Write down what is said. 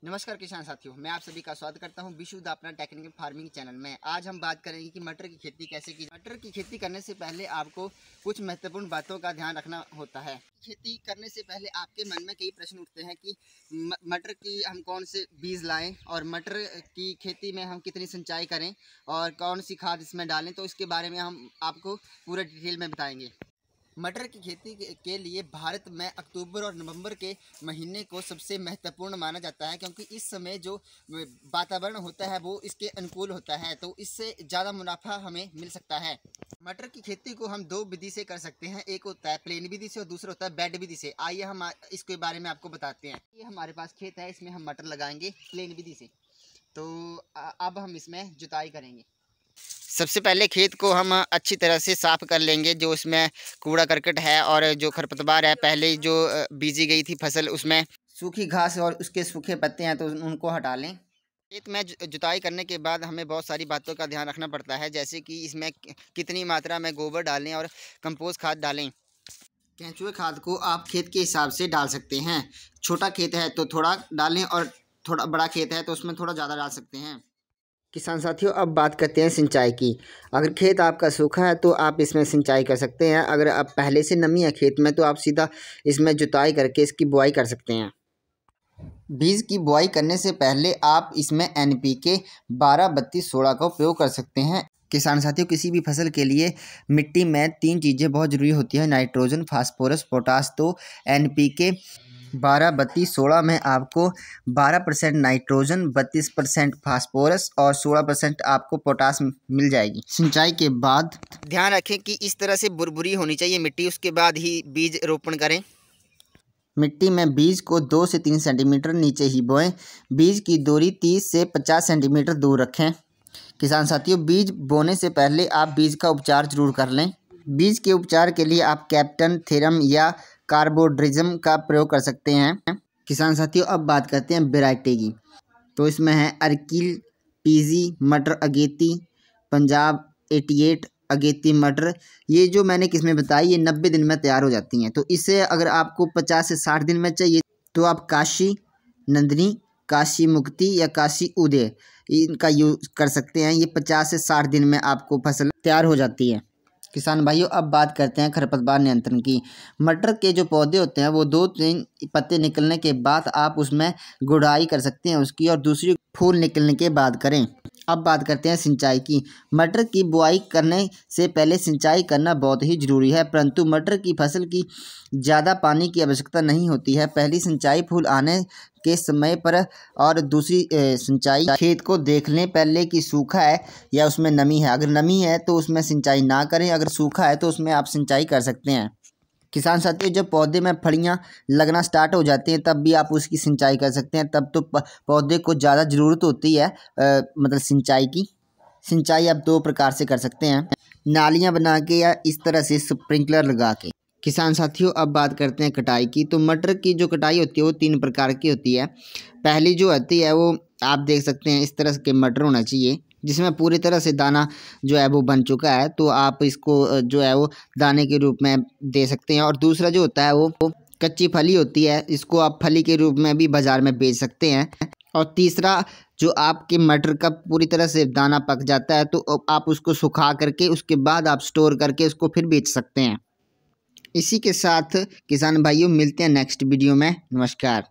नमस्कार किसान साथियों, मैं आप सभी का स्वागत करता हूं विशुद्ध अपना टेक्निकल फार्मिंग चैनल में। आज हम बात करेंगे कि मटर की खेती कैसे की। मटर की खेती करने से पहले आपको कुछ महत्वपूर्ण बातों का ध्यान रखना होता है। खेती करने से पहले आपके मन में कई प्रश्न उठते हैं कि मटर की हम कौन से बीज लाएं और मटर की खेती में हम कितनी सिंचाई करें और कौन सी खाद इसमें डालें। तो इसके बारे में हम आपको पूरा डिटेल में बताएंगे। मटर की खेती के लिए भारत में अक्टूबर और नवंबर के महीने को सबसे महत्वपूर्ण माना जाता है, क्योंकि इस समय जो वातावरण होता है वो इसके अनुकूल होता है, तो इससे ज़्यादा मुनाफा हमें मिल सकता है। मटर की खेती को हम दो विधि से कर सकते हैं, एक होता है प्लेन विधि से और दूसरा होता है बेड विधि से। आइए हम इसके बारे में आपको बताते हैं। ये हमारे पास खेत है, इसमें हम मटर लगाएंगे प्लेन विधि से। तो अब हम इसमें जुताई करेंगे। सबसे पहले खेत को हम अच्छी तरह से साफ़ कर लेंगे। जो इसमें कूड़ा करकट है और जो खरपतवार है, पहले जो बीजी गई थी फसल उसमें सूखी घास और उसके सूखे पत्ते हैं तो उनको हटा लें। खेत में जुताई करने के बाद हमें बहुत सारी बातों का ध्यान रखना पड़ता है, जैसे कि इसमें कितनी मात्रा में गोबर डालें और कंपोस्ट खाद डालें। केंचुए खाद को आप खेत के हिसाब से डाल सकते हैं। छोटा खेत है तो थोड़ा डालें और थोड़ा बड़ा खेत है तो उसमें थोड़ा ज़्यादा डाल सकते हैं। किसान साथियों, अब बात करते हैं सिंचाई की। अगर खेत आपका सूखा है तो आप इसमें सिंचाई कर सकते हैं। अगर आप पहले से नमी है खेत में तो आप सीधा इसमें जुताई करके इसकी बुआई कर सकते हैं। बीज की बुआई करने से पहले आप इसमें NPK 12-32-16 का उपयोग कर सकते हैं। किसान साथियों, किसी भी फसल के लिए मिट्टी में 3 चीज़ें बहुत ज़रूरी होती हैं: नाइट्रोजन, फास्फोरस, पोटास। तो NPK 12-32-16 में आपको 12% नाइट्रोजन, 32% फास्फोरस और 16% आपको पोटास मिल जाएगी। सिंचाई के बाद ध्यान रखें कि इस तरह से बुरबुरी होनी चाहिए मिट्टी, उसके बाद ही बीज रोपण करें। मिट्टी में बीज को 2 से 3 सेंटीमीटर नीचे ही बोएं। बीज की दूरी 30 से 50 सेंटीमीटर दूर रखें। किसान साथियों, बीज बोने से पहले आप बीज का उपचार जरूर कर लें। बीज के उपचार के लिए आप कैप्टन, थेरम या कार्बोड्रिज्म का प्रयोग कर सकते हैं। किसान साथियों, अब बात करते हैं वैरायटी की। तो इसमें है अर्किल, पीजी, मटर अगेती, पंजाब 88 अगेती मटर। ये जो मैंने किस्में बताई ये 90 दिन में तैयार हो जाती हैं। तो इसे अगर आपको 50 से 60 दिन में चाहिए तो आप काशी नंदिनी, काशी मुक्ति या काशी उदय इनका यूज़ कर सकते हैं। ये 50 से 60 दिन में आपको फसल तैयार हो जाती है। किसान भाइयों, अब बात करते हैं खरपतवार नियंत्रण की। मटर के जो पौधे होते हैं वो 2-3 पत्ते निकलने के बाद आप उसमें गुड़ाई कर सकते हैं उसकी, और दूसरी फूल निकलने के बाद करें। अब बात करते हैं सिंचाई की। मटर की बुआई करने से पहले सिंचाई करना बहुत ही ज़रूरी है, परंतु मटर की फसल की ज़्यादा पानी की आवश्यकता नहीं होती है। पहली सिंचाई फूल आने के समय पर और दूसरी सिंचाई खेत को देख लें पहले कि सूखा है या उसमें नमी है। अगर नमी है तो उसमें सिंचाई ना करें, अगर सूखा है तो उसमें आप सिंचाई कर सकते हैं। किसान साथियों, जब पौधे में फलियां लगना स्टार्ट हो जाती हैं तब भी आप उसकी सिंचाई कर सकते हैं। तब तो पौधे को ज़्यादा ज़रूरत होती है मतलब सिंचाई की। सिंचाई आप 2 प्रकार से कर सकते हैं, नालियां बना के या इस तरह से स्प्रिंकलर लगा के। किसान साथियों, अब बात करते हैं कटाई की। तो मटर की जो कटाई होती है वो 3 प्रकार की होती है। पहली जो होती है वो आप देख सकते हैं, इस तरह के मटर होना चाहिए जिसमें पूरी तरह से दाना जो है वो बन चुका है, तो आप इसको जो है वो दाने के रूप में दे सकते हैं। और दूसरा जो होता है वो कच्ची फली होती है, इसको आप फली के रूप में भी बाज़ार में बेच सकते हैं। और तीसरा जो आपके मटर का पूरी तरह से दाना पक जाता है तो आप उसको सुखा करके उसके बाद आप स्टोर करके उसको फिर बेच सकते हैं। इसी के साथ किसान भाइयों, मिलते हैं नेक्स्ट वीडियो में। नमस्कार।